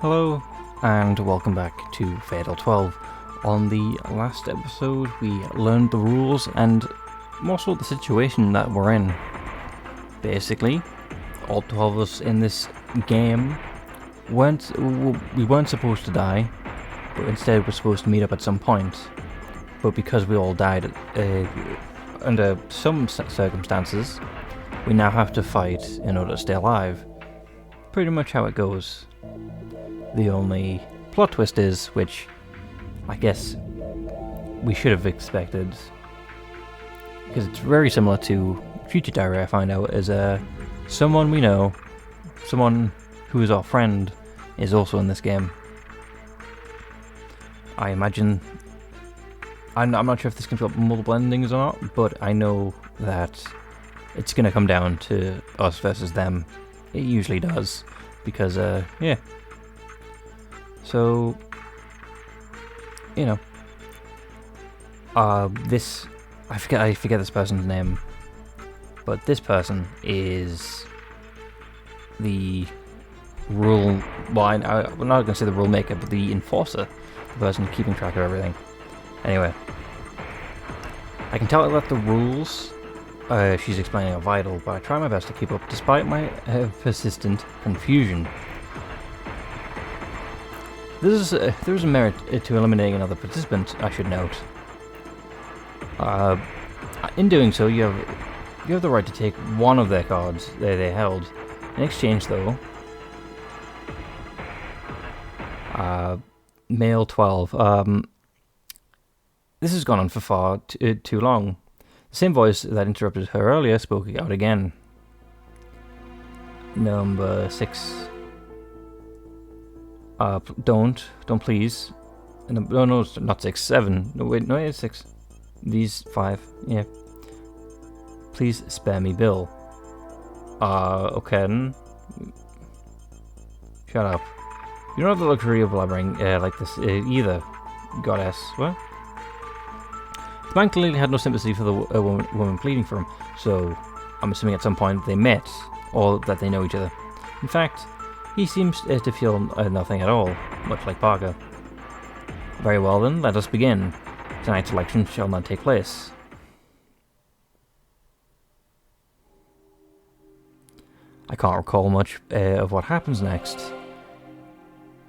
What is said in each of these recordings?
Hello, and welcome back to Fatal 12. On the last episode, we learned the rules and more so the situation that we're in. Basically, all 12 of us in this game weren't supposed to die, but instead we're supposed to meet up at some point. But because we all died under some circumstances, we now have to fight in order to stay alive. Pretty much how it goes. The only plot twist is, which I guess we should have expected, because it's very similar to Future Diary, I find out, is someone we know, someone who is our friend, is also in this game. I imagine, I'm not sure if this comes up multiple endings or not, but I know that it's going to come down to us versus them. It usually does, because, yeah. So, you know, I forget this person's name, but this person is the rule, well, I'm not going to say the rule maker, but the enforcer, the person keeping track of everything. Anyway, I can tell that the rules she's explaining are vital, but I try my best to keep up despite my persistent confusion. There is a merit to eliminating another participant, I should note. In doing so, you have the right to take one of their cards they held. In exchange, though, male 12. This has gone on for far too long. The same voice that interrupted her earlier spoke out again. Number 6. Don't please. No, not 6, 7. No, wait, no, it's 6. These 5, yeah. Please spare me, Bill. Okay then. Shut up. You don't have the luxury of blabbering like this either, goddess. What? The man clearly had no sympathy for the woman pleading for him, so I'm assuming at some point they met, or that they know each other. In fact, he seems to feel nothing at all, much like Parker. Very well then, let us begin. Tonight's election shall not take place. I can't recall much of what happens next.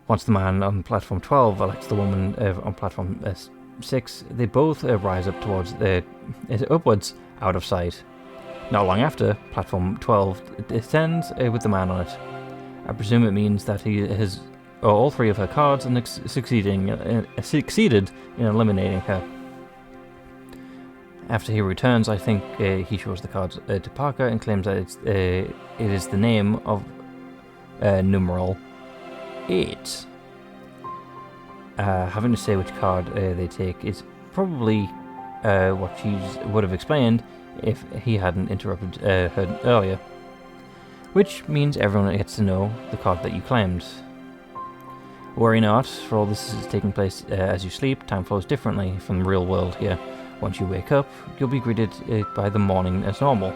Once the man on platform 12 elects the woman on platform 6, they both rise up towards upwards out of sight. Not long after, platform 12 descends with the man on it. I presume it means that he has all 3 of her cards and succeeded in eliminating her. After he returns, I think he shows the cards to Parker and claims that it is the name of numeral 8. Having to say which card they take is probably what she would have explained if he hadn't interrupted her earlier. Which means everyone gets to know the card that you claimed. Worry not, for all this is taking place as you sleep. Time flows differently from the real world here. Once you wake up, you'll be greeted by the morning as normal.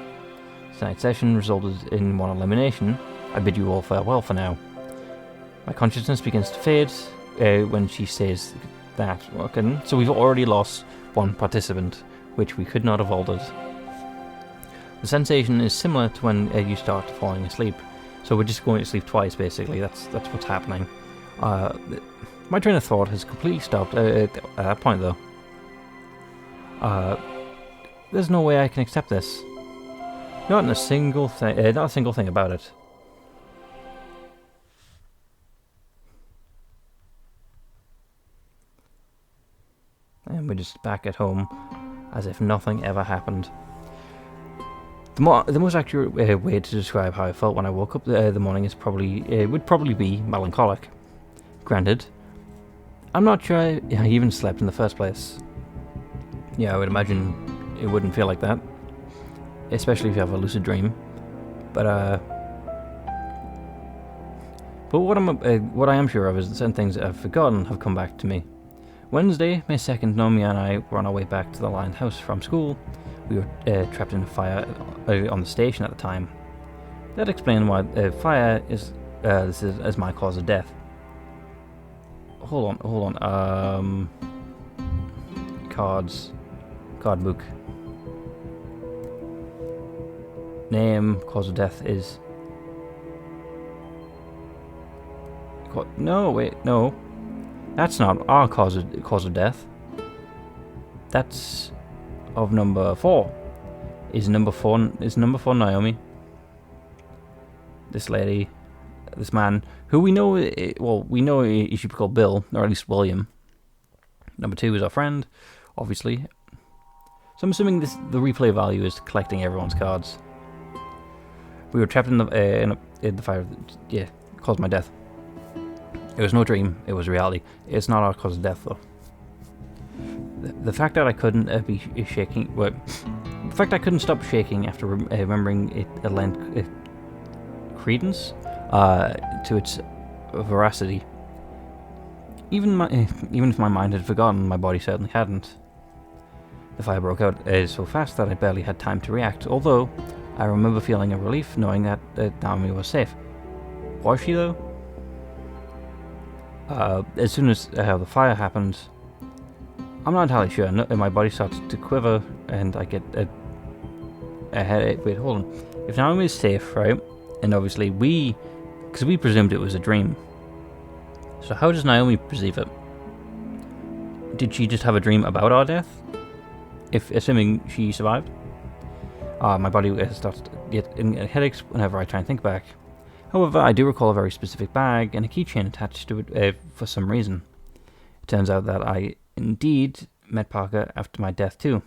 Tonight's session resulted in 1 elimination. I bid you all farewell for now. My consciousness begins to fade when she says that. Okay, so we've already lost 1 participant, which we could not have altered. The sensation is similar to when you start falling asleep. So we're just going to sleep twice, basically. That's what's happening. My train of thought has completely stopped at that point, though. There's no way I can accept this. Not a single thing about it. And we're just back at home, as if nothing ever happened. The most accurate way to describe how I felt when I woke up the morning would probably be melancholic. Granted, I'm not sure I even slept in the first place. Yeah, I would imagine it wouldn't feel like that, especially if you have a lucid dream. But what I am sure of is that certain things that I've forgotten have come back to me. Wednesday, May 2nd, Nomi and I were on our way back to the Lion House from school. We were trapped in a fire on the station at the time. That explains why fire is this is as my cause of death. hold on. Cards. Card book. Name, cause of death is... No, wait, no. That's not our cause of death. That's of number 4. Is number 4 Naomi? This lady, this man, who we know, we know he should be called Bill, or at least William. Number 2 is our friend, obviously. So I'm assuming the replay value is collecting everyone's cards. We were trapped in the fire. Yeah, caused my death. It was no dream. It was reality. It's not our cause of death, though. The fact that I couldn't be shaking. Well, the fact I couldn't stop shaking after remembering it lent credence to its veracity. Even if my mind had forgotten, my body certainly hadn't. The fire broke out so fast that I barely had time to react, although I remember feeling a relief knowing that Naomi was safe. Was she, though? As soon as the fire happened, I'm not entirely sure. My body starts to quiver, and I get a headache. Wait, hold on. If Naomi is safe, right, and obviously because we presumed it was a dream. So how does Naomi perceive it? Did she just have a dream about our death? Assuming she survived? My body starts to get headaches whenever I try and think back. However, I do recall a very specific bag and a keychain attached to it for some reason. It turns out that I indeed met Parker after my death too.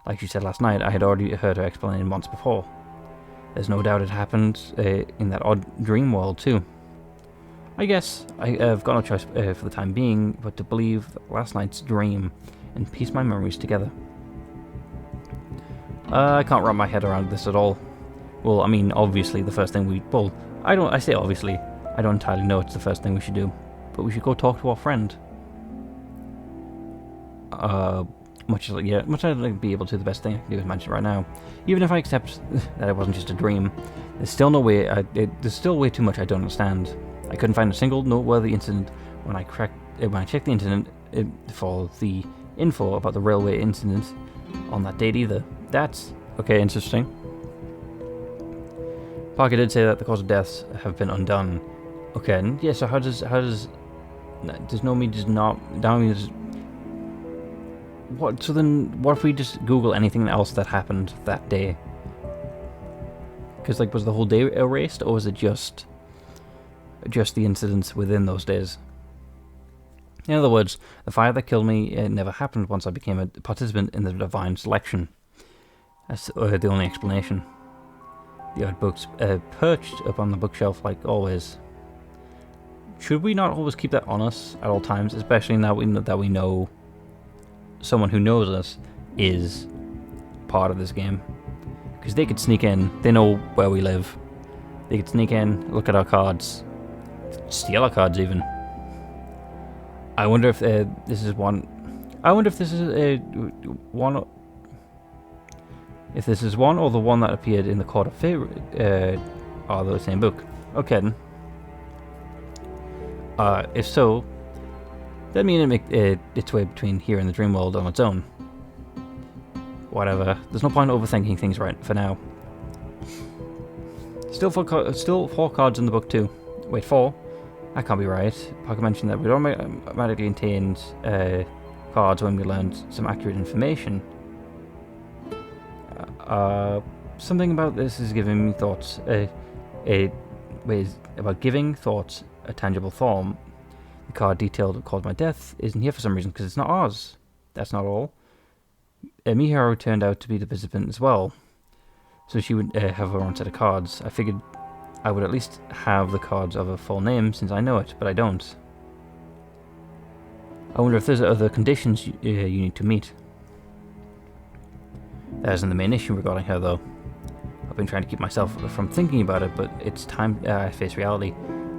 Like she said last night, I had already heard her explain once before. There's no doubt it happened in that odd dream world too. I guess I've got no choice for the time being but to believe last night's dream and piece my memories together. I can't wrap my head around this at all. Well, I mean, obviously the first thing I say obviously, I don't entirely know it's the first thing we should do, but we should go talk to our friend. Much as I'd like to be able to, the best thing I can do is mention right now. Even if I accept that it wasn't just a dream, there's still there's still way too much I don't understand. I couldn't find a single noteworthy incident when I checked the internet for the info about the railway incident on that date either. That's okay, interesting. Parker did say that the cause of deaths have been undone. Okay, and yeah, so how does Naomi just not Naomi just what? So then, what if we just Google anything else that happened that day? Because was the whole day erased, or was it just the incidents within those days? In other words, the fire that killed me never happened once I became a participant in the divine selection. That's the only explanation. The odd books perched up on the bookshelf like always. Should we not always keep that on us at all times, especially now that we know someone who knows us is part of this game? Because they could sneak in, they know where we live. They could sneak in, look at our cards, steal our cards even. I wonder if this is one. I wonder if this is one. If this is one or the one that appeared in the Court of Fate, are the same book. Okay then. If so, that means it make its way between here and the dream world on its own. Whatever. There's no point overthinking things right for now. Still 4 cards in the book too. Wait, 4? That can't be right. Parker mentioned that we automatically obtained cards when we learned some accurate information. Something about this is giving me thoughts. About giving thoughts a tangible form. The card detailed that caused my death isn't here for some reason because it's not ours. That's not all. Miharu turned out to be the participant as well, so she would have her own set of cards. I figured I would at least have the cards of her full name since I know it, but I don't. I wonder if there's other conditions you need to meet. That isn't the main issue regarding her, though. I've been trying to keep myself from thinking about it, but it's time I face reality.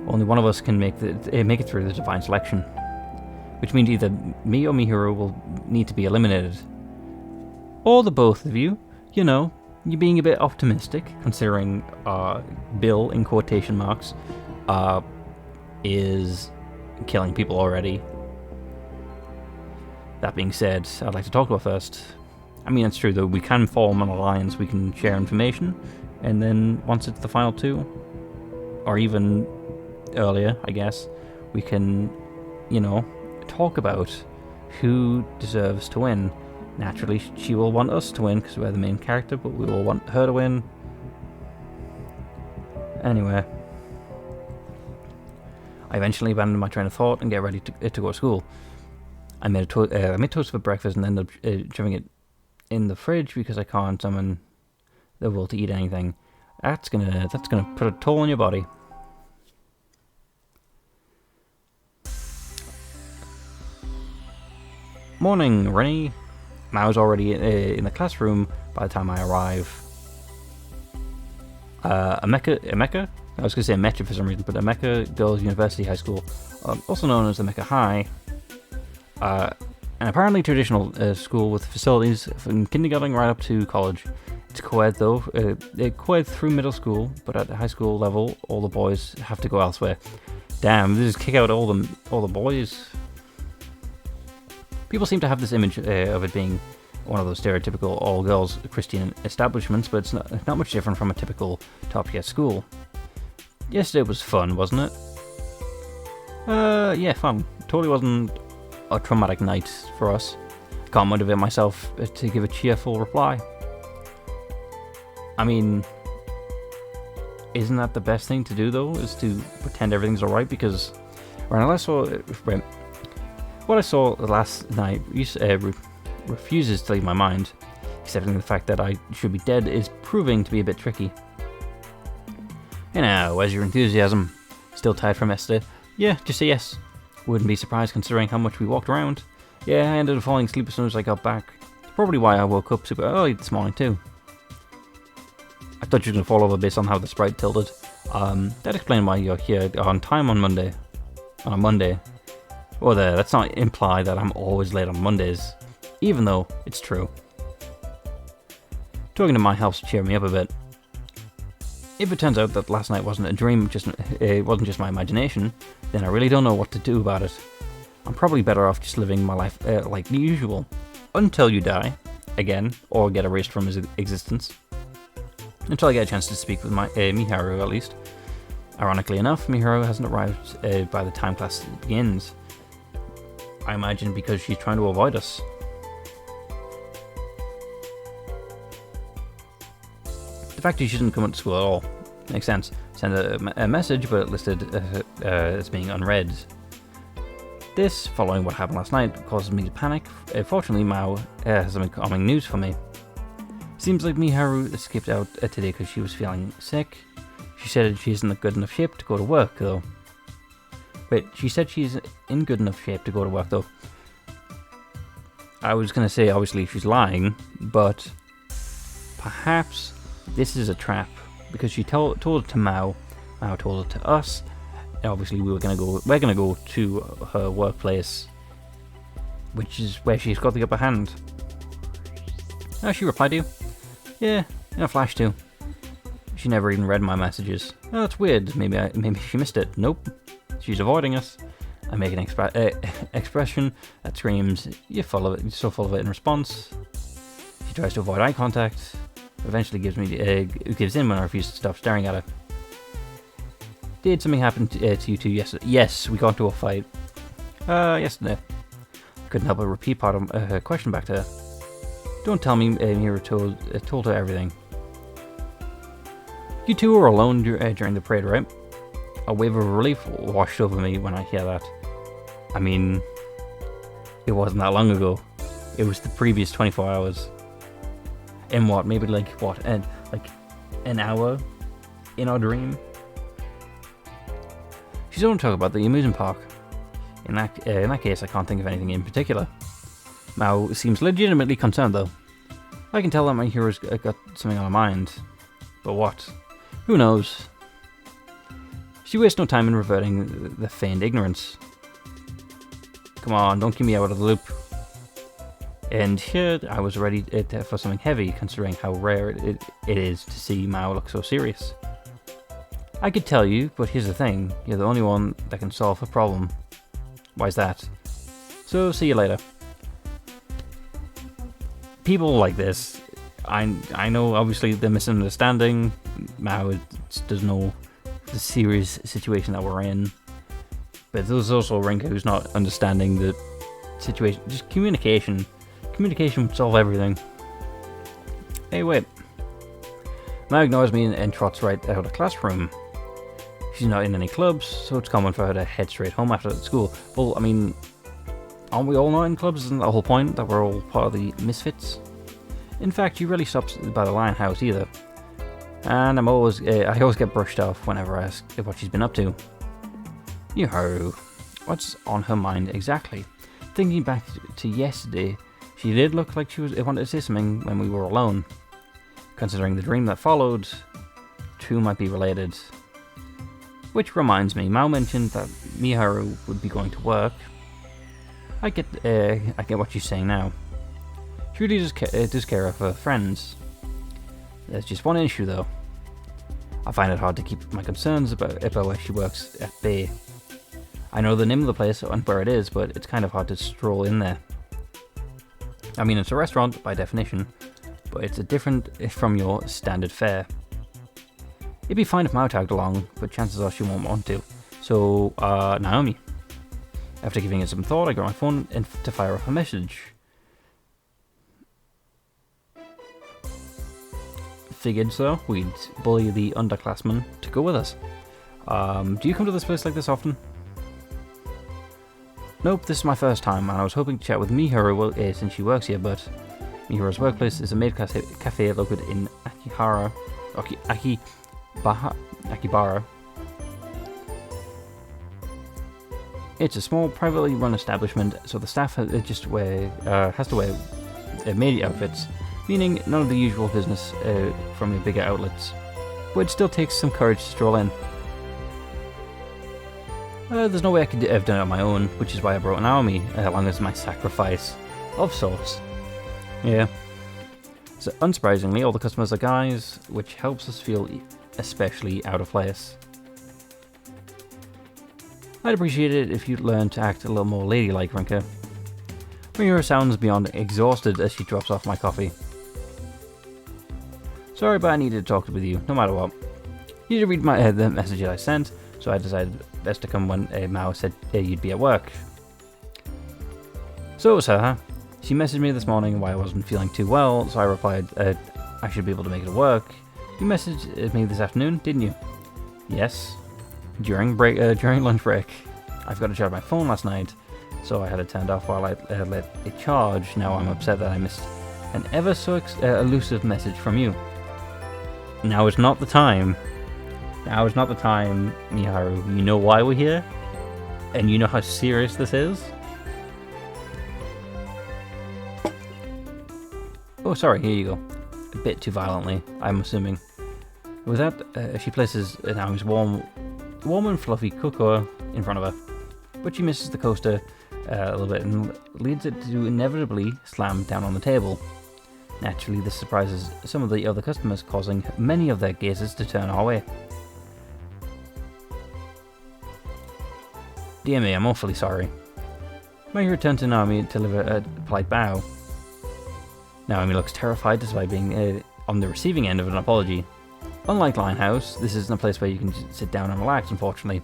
Only one of us can make it through the divine selection, which means either me or Miharu will need to be eliminated, or the both of you. You know, you're being a bit optimistic, considering Bill in quotation marks is killing people already. That being said, I'd like to talk to her first. I mean, it's true though, we can form an alliance, we can share information, and then once it's the final two, or even earlier, I guess, we can, you know, talk about who deserves to win. Naturally, she will want us to win because we're the main character, but we will want her to win. Anyway, I eventually abandoned my train of thought and get ready to go to school. I made toast for breakfast and ended up shoving it in the fridge because I can't summon the will to eat anything. That's gonna put a toll on your body. Morning, Rennie. I was already in the classroom by the time I arrive. Emeka? I was going to say Emeka for some reason, but Emeka Girls University High School, also known as Emeka High. An apparently traditional school with facilities from kindergarten right up to college. It's co-ed though. They're co-ed through middle school, but at the high school level, all the boys have to go elsewhere. Damn, they just kick out all the boys. People seem to have this image of it being one of those stereotypical all-girls Christian establishments, but it's not much different from a typical top-tier school. Yesterday was fun, wasn't it? Yeah, fun. Totally wasn't a traumatic night for us. Can't motivate myself to give a cheerful reply. I mean, isn't that the best thing to do though? Is to pretend everything's alright? Because when I saw what I saw last night refuses to leave my mind. Accepting the fact that I should be dead is proving to be a bit tricky. Hey now, where's your enthusiasm? Still tired from yesterday? Yeah, just say yes. Wouldn't be surprised considering how much we walked around. Yeah, I ended up falling asleep as soon as I got back. Probably why I woke up super early this morning too. I thought you were going to fall over based on how the sprite tilted. That explains why you're here on time on Monday. On a Monday. Well there, let's not imply that I'm always late on Mondays. Even though it's true. Talking to mine helps cheer me up a bit. If it turns out that last night wasn't a dream, it wasn't just my imagination, then I really don't know what to do about it. I'm probably better off just living my life like the usual. Until you die, again, or get erased from his existence. Until I get a chance to speak with my Miharu at least. Ironically enough, Miharu hasn't arrived by the time class begins. I imagine because she's trying to avoid us. The fact that she didn't come to school at all makes sense. Send a message, but listed as being unread. This, following what happened last night, causes me to panic. Fortunately, Mao has some calming news for me. Seems like Miharu skipped out today because she was feeling sick. She said she isn't in good enough shape to go to work, though. Wait, she said she's in good enough shape to go to work, though. I was going to say, obviously, she's lying, but perhaps this is a trap, because she told it to Mao, Mao told it to us, and obviously we're gonna go to her workplace, which is where she's got the upper hand. Oh, she replied to you? Yeah, in a flash too. She never even read my messages. Oh, that's weird. Maybe she missed it. Nope, she's avoiding us. I make an expression that screams, "You're so full of it" in response. She tries to avoid eye contact. Eventually gives in when I refuse to stop staring at her. Did something happen to you two yesterday? Yes, we got into a fight. Yesterday. Couldn't help but repeat part of her question back to her. Don't tell me Mira told her everything. You two were alone during the parade, right? A wave of relief washed over me when I hear that. I mean, it wasn't that long ago. It was the previous 24 hours. In what? Maybe like an hour in our dream? She don't talk about the amusement park. In that case, I can't think of anything in particular. Mao seems legitimately concerned though. I can tell that my hero's got something on her mind. But what? Who knows? She wastes no time in reverting the feigned ignorance. Come on, don't keep me out of the loop. And here I was ready for something heavy, considering how rare it is to see Mao look so serious. I could tell you, but here's the thing, you're the only one that can solve a problem. Why's that? So, see you later. People like this, I know obviously they're misunderstanding. Mao doesn't know the serious situation that we're in. But there's also Rinka who's not understanding the situation. Just communication. Communication would solve everything. Hey, wait. Mao ignores me and trots right out of the classroom. She's not in any clubs, so it's common for her to head straight home after school. Well, I mean, aren't we all not in clubs? Isn't that the whole point, that we're all part of the misfits? In fact, she rarely stops by the Lion House either. And I always get brushed off whenever I ask what she's been up to. Miharu, what's on her mind exactly? Thinking back to yesterday, she did look like she wanted to say something when we were alone. Considering the dream that followed, two might be related. Which reminds me, Mao mentioned that Miharu would be going to work. I get what she's saying now. She really does care of her friends. There's just one issue though. I find it hard to keep my concerns about where she works at bay. I know the name of the place and where it is, but it's kind of hard to stroll in there. I mean, it's a restaurant by definition, but it's different from your standard fare. It'd be fine if Mao tagged along, but chances are she won't want to. So, Naomi. After giving it some thought, I got my phone to fire off a message. Figured so, we'd bully the underclassmen to go with us. Do you come to this place like this often? Nope, this is my first time, and I was hoping to chat with Miharu since she works here, but Miharu's Workplace is a maid cafe located in Akibara. It's a small, privately run establishment, so the staff has to wear maid outfits, meaning none of the usual business from your bigger outlets. But it still takes some courage to stroll in. There's no way I could have done it on my own, which is why I brought Naomi along as my sacrifice of sorts. Yeah. So unsurprisingly, all the customers are guys, which helps us feel especially out of place. I'd appreciate it if you'd learn to act a little more ladylike, Rinka. Miura sounds beyond exhausted as she drops off my coffee. Sorry, but I needed to talk with you, no matter what. You did read the message I sent, so I decided best to come when Mao said you'd be at work. So it was her, huh? She messaged me this morning why I wasn't feeling too well, so I replied, I should be able to make it at work. You messaged me this afternoon, didn't you? Yes. During lunch break. I forgot to charge my phone last night, so I had it turned off while I let it charge. Now I'm upset that I missed an ever so elusive message from you. Now is not the time. Now is not the time, Miharu. You know why we're here? And you know how serious this is? Oh, sorry, here you go. A bit too violently, I'm assuming. With that, she places Naomi's warm and fluffy cocoa in front of her. But she misses the coaster a little bit and leads it to inevitably slam down on the table. Naturally, this surprises some of the other customers, causing many of their gazes to turn our way. Dear me, I'm awfully sorry. Miharu turned to Naomi to deliver a polite bow. Naomi looks terrified despite being on the receiving end of an apology. Unlike Linehouse, this isn't a place where you can just sit down and relax, unfortunately.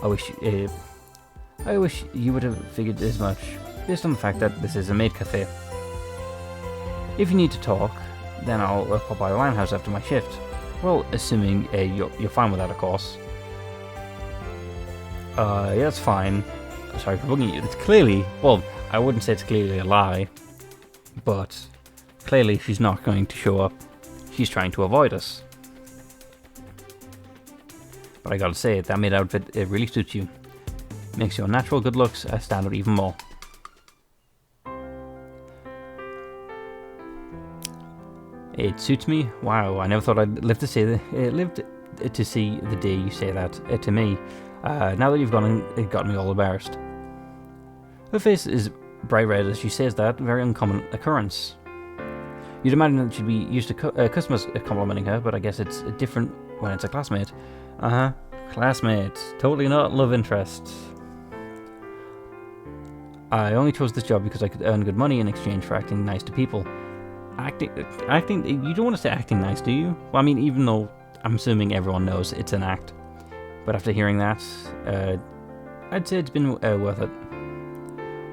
I wish you would have figured as much, based on the fact that this is a maid cafe. If you need to talk, then I'll pop by the Linehouse after my shift. Well, assuming you're fine with that, of course. Yeah, that's fine. Sorry for bugging you. It's clearly, well, I wouldn't say it's clearly a lie, but clearly she's not going to show up. She's trying to avoid us. But I gotta say, that maid outfit, it really suits you. Makes your natural good looks stand out even more. It suits me? Wow, I never thought I'd live to see the day you say that to me. Now that you've gone, it got me all embarrassed. Her face is bright red as she says that, very uncommon occurrence. You'd imagine that she'd be used to customers complimenting her, but I guess it's different when it's a classmate. Classmate. Totally not love interest. I only chose this job because I could earn good money in exchange for acting nice to people. Acting, you don't want to say acting nice, do you? Well, I mean, even though I'm assuming everyone knows it's an act. But after hearing that, I'd say it's been worth it.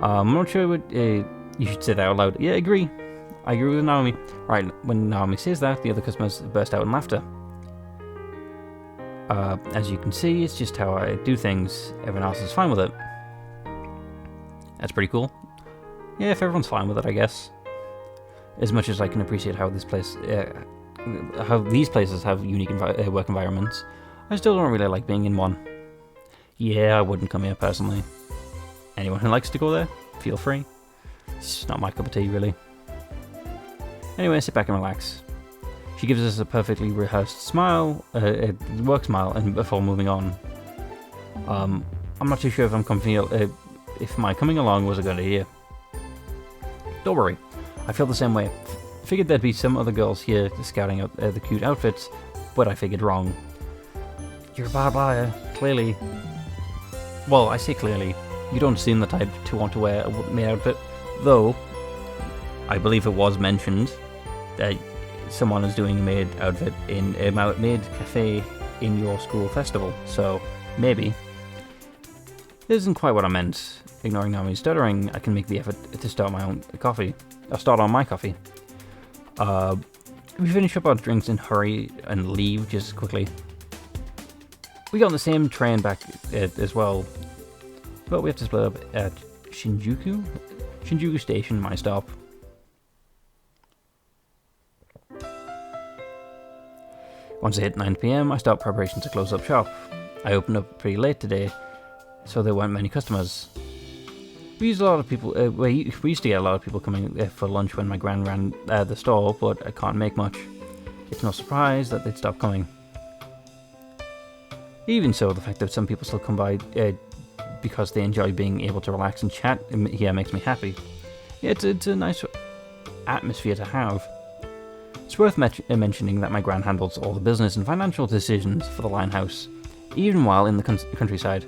I'm not sure what you should say that out loud. Yeah, I agree with Naomi. Right, when Naomi says that, the other customers burst out in laughter. As you can see, it's just how I do things. Everyone else is fine with it. That's pretty cool. Yeah, if everyone's fine with it, I guess. As much as I can appreciate how these places have unique work environments, I still don't really like being in one. Yeah, I wouldn't come here personally. Anyone who likes to go there, feel free. It's just not my cup of tea, really. Anyway, sit back and relax. She gives us a perfectly rehearsed smile, a work smile, and before moving on. I'm not too sure if my coming along was a good idea. Don't worry, I feel the same way. Figured there'd be some other girls here scouting out the cute outfits, but I figured wrong. You're a bad liar, clearly. Well, I say clearly. You don't seem the type to want to wear a maid outfit, though I believe it was mentioned that someone is doing a maid outfit in a maid cafe in your school festival, so maybe. This isn't quite what I meant. Ignoring Naomi's stuttering, I can make the effort to start my own coffee. I'll start on my coffee. We finish up our drinks and hurry and leave just as quickly. We got on the same train back as well, but we have to split up at Shinjuku Station, my stop. Once it hit 9 PM, I start preparations to close up shop. I opened up pretty late today, so there weren't many customers. We used to get a lot of people coming for lunch when my gran ran the store, but I can't make much. It's no surprise that they'd stop coming. Even so, the fact that some people still come by because they enjoy being able to relax and chat here makes me happy. It's a nice atmosphere to have. It's worth mentioning that my gran handles all the business and financial decisions for the Linehouse, even while in the countryside.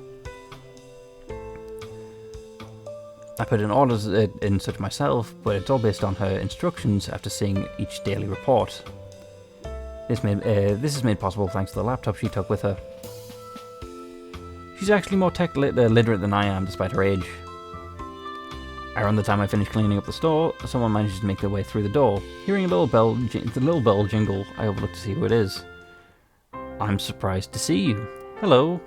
I put in orders in such myself, but it's all based on her instructions after seeing each daily report. This is made possible thanks to the laptop she took with her. She's actually more tech literate than I am, despite her age. Around the time I finish cleaning up the store, someone manages to make their way through the door. Hearing the little bell jingle, I overlook to see who it is. I'm surprised to see you. Hello.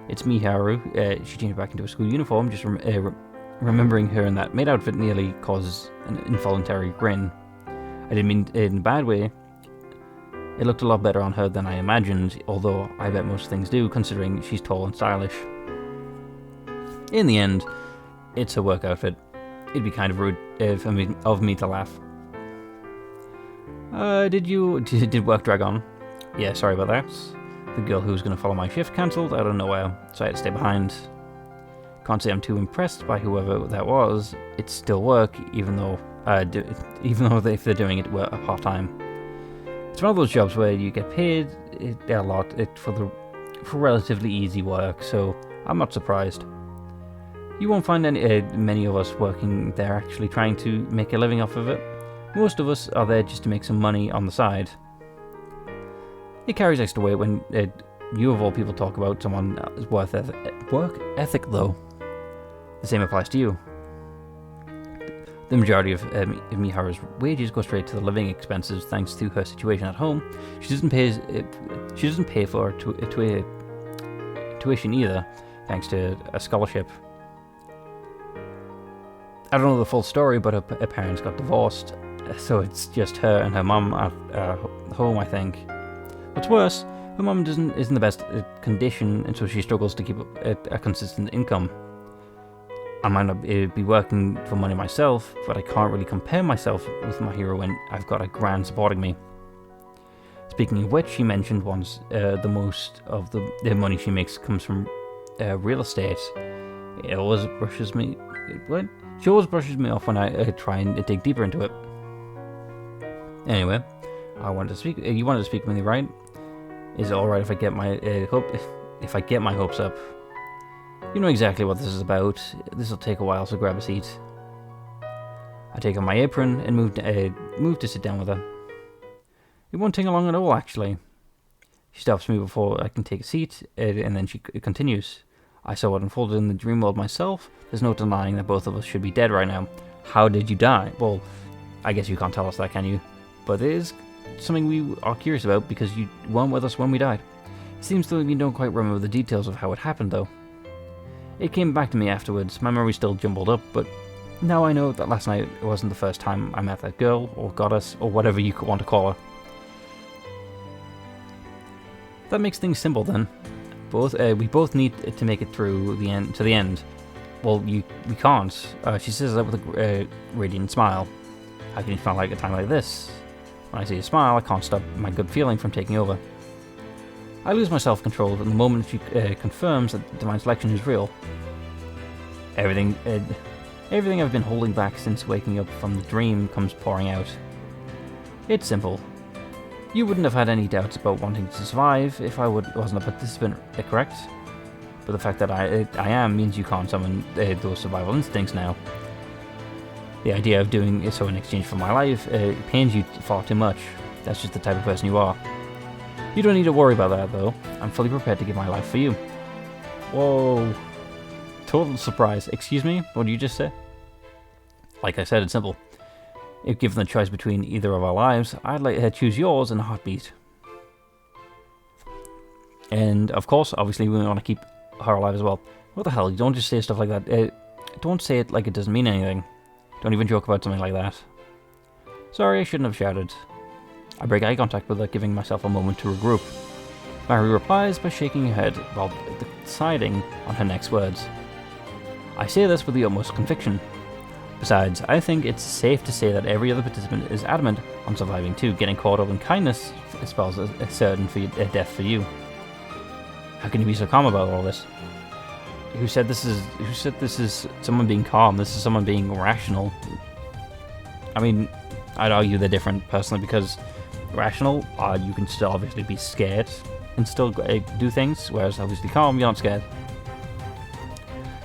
It's Miharu. She changed back into a school uniform, just remembering her in that maid outfit nearly causes an involuntary grin. I didn't mean it in a bad way. It looked a lot better on her than I imagined, although I bet most things do, considering she's tall and stylish. In the end, it's a work outfit. It'd be kind of rude of me to laugh. Did work drag on? Yeah, sorry about that. The girl who was going to follow my shift cancelled out of nowhere, so I had to stay behind. Can't say I'm too impressed by whoever that was. It's still work, even though if they're doing it part-time. It's one of those jobs where you get paid a lot for relatively easy work, so I'm not surprised. You won't find many of us working there actually trying to make a living off of it. Most of us are there just to make some money on the side. It carries extra weight when you of all people talk about someone's work ethic, though. The same applies to you. The majority of Miharu's wages go straight to the living expenses thanks to her situation at home. She doesn't pay for tuition either, thanks to a scholarship. I don't know the full story, but her parents got divorced, so it's just her and her mum at home, I think. What's worse, her mum isn't in the best condition, and so she struggles to keep a consistent income. I might not be working for money myself, but I can't really compare myself with my hero when I've got a gran supporting me. Speaking of which, she mentioned once the most of the money she makes comes from real estate. It always brushes me. What? She always brushes me off when I try and dig deeper into it. Anyway, you wanted to speak with me, right? Is it all right if I get my hopes up? You know exactly what this is about. This'll take a while, so grab a seat. I take off my apron and move to sit down with her. It won't take long at all, actually. She stops me before I can take a seat, and then she continues. I saw what unfolded in the dream world myself. There's no denying that both of us should be dead right now. How did you die? Well, I guess you can't tell us that, can you? But it is something we are curious about because you weren't with us when we died. It seems that we don't quite remember the details of how it happened, though. It came back to me afterwards. My memory's still jumbled up, but now I know that last night it wasn't the first time I met that girl, or goddess, or whatever you could want to call her. That makes things simple then. We both need to make it through to the end. Well, we can't. She says that with a radiant smile. How can you smile like a time like this? When I see a smile, I can't stop my good feeling from taking over. I lose my self-control in the moment she confirms that divine selection is real. Everything I've been holding back since waking up from the dream comes pouring out. It's simple. You wouldn't have had any doubts about wanting to survive if I wasn't a participant, correct? But the fact that I am means you can't summon those survival instincts now. The idea of doing so in exchange for my life pains you far too much. That's just the type of person you are. You don't need to worry about that, though. I'm fully prepared to give my life for you. Whoa. Total surprise. Excuse me? What did you just say? Like I said, it's simple. If given the choice between either of our lives, I'd like to choose yours in a heartbeat. And, of course, obviously we want to keep her alive as well. What the hell? You don't just say stuff like that. Don't say it like it doesn't mean anything. Don't even joke about something like that. Sorry, I shouldn't have shouted. I break eye contact with her, giving myself a moment to regroup. Mary replies by shaking her head while deciding on her next words. I say this with the utmost conviction. Besides, I think it's safe to say that every other participant is adamant on surviving too. Getting caught up in kindness spells a certain death for you. How can you be so calm about all this? Who said this is someone being calm? This is someone being rational. I mean, I'd argue they're different personally because rational, you can still obviously be scared and still do things, whereas obviously calm, you're not scared.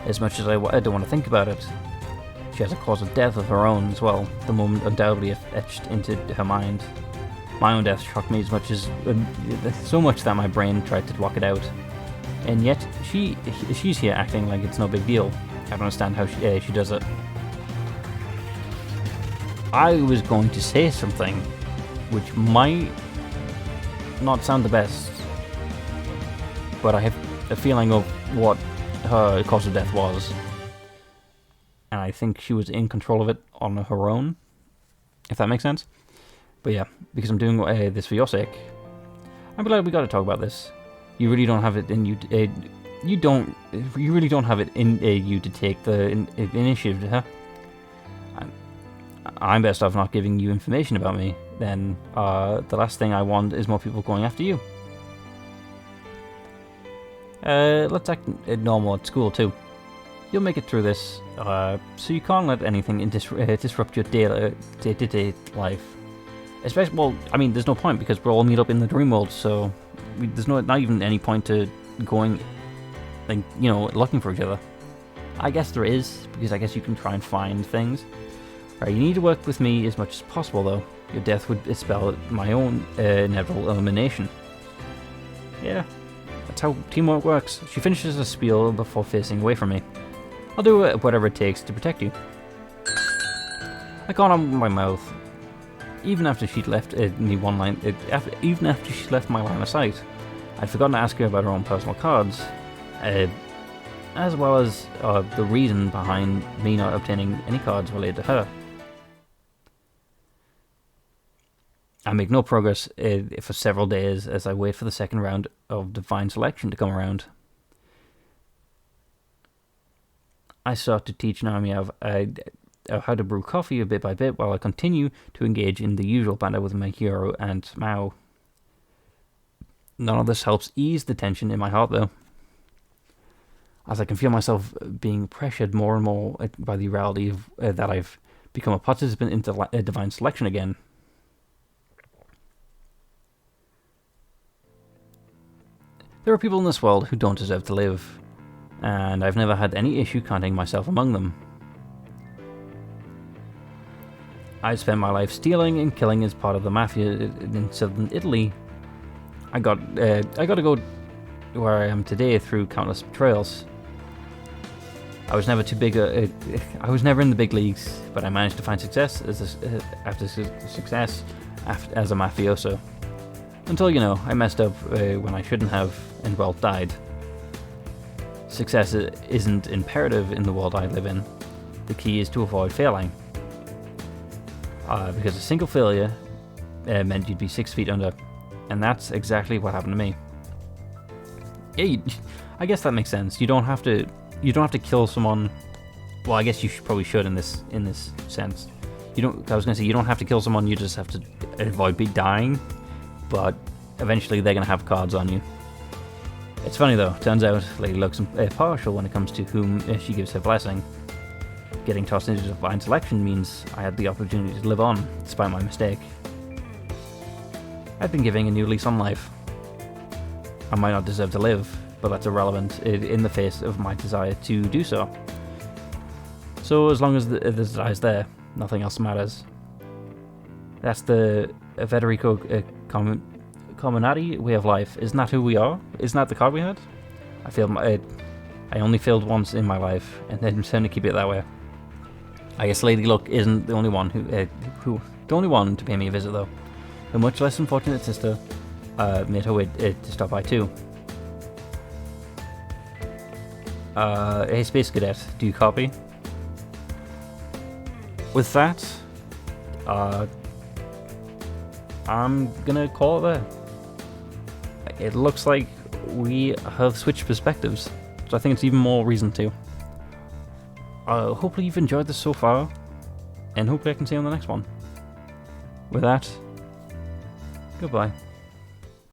As much as I don't want to think about it, she has a cause of death of her own as well, the moment undoubtedly etched into her mind. My own death shocked me as much as so much that my brain tried to block it out. And yet, she's here acting like it's no big deal. I don't understand how she does it. I was going to say something which might not sound the best, but I have a feeling of what her cause of death was. And I think she was in control of it on her own, if that makes sense. But yeah, because I'm doing this for your sake, I'm glad we got to talk about this. You really don't have it in you. You really don't have it in you to take the initiative, huh? I'm best off not giving you information about me. Then the last thing I want is more people going after you. Let's act normal at school too. You'll make it through this, so you can't let anything disrupt your day-to-day life. Especially, well, I mean, there's no point because we'll all meet up in the dream world, so there's not even any point to going, like, you know, looking for each other. I guess there is, because I guess you can try and find things. Right, you need to work with me as much as possible, though. Your death would spell my own inevitable elimination. Yeah, that's how teamwork works. She finishes a spiel before facing away from me. I'll do whatever it takes to protect you. I can't open my mouth. Even after she'd left even after she left my line of sight, I'd forgotten to ask her about her own personal cards, as well as the reason behind me not obtaining any cards related to her. I make no progress for several days as I wait for the second round of divine selection to come around. I start to teach Naomi how to brew coffee bit by bit while I continue to engage in the usual banter with Miharu and Mao. None of this helps ease the tension in my heart, though, as I can feel myself being pressured more and more by the reality of that I've become a participant in divine selection again. There are people in this world who don't deserve to live. and I've never had any issue counting myself among them. I spent my life stealing and killing as part of the mafia in southern Italy. I got to go where I am today through countless betrayals. I was never too big. I was never in the big leagues, but I managed to find success as a mafioso. Until, you know, I messed up when I shouldn't have, and well, died. Success isn't imperative in the world I live in. The key is to avoid failing. Because a single failure meant you'd be 6 feet under, and that's exactly what happened to me. Yeah, I guess that makes sense. You don't have to kill someone. Well, I guess you probably should in this sense. I was gonna say you don't have to kill someone. You just have to avoid dying. But eventually they're gonna have cards on you. It's funny though. Turns out Lady Luck's partial when it comes to whom she gives her blessing. Getting tossed into divine selection means I had the opportunity to live on, despite my mistake. I've been giving a new lease on life. I might not deserve to live, but that's irrelevant in the face of my desire to do so. So as long as the desire's there, nothing else matters. That's the Federico Cominati way of life. Isn't that who we are? Isn't that the card we had? I only failed once in my life, and I'm trying to keep it that way. I guess Lady Luck isn't the only one the only one to pay me a visit though. Her much less unfortunate sister made her way to stop by too. Hey Space Cadet, do you copy? With that, I'm gonna call it there. It looks like we have switched perspectives, so I think it's even more reason to. Hopefully you've enjoyed this so far, and hopefully I can see you on the next one. With that, goodbye.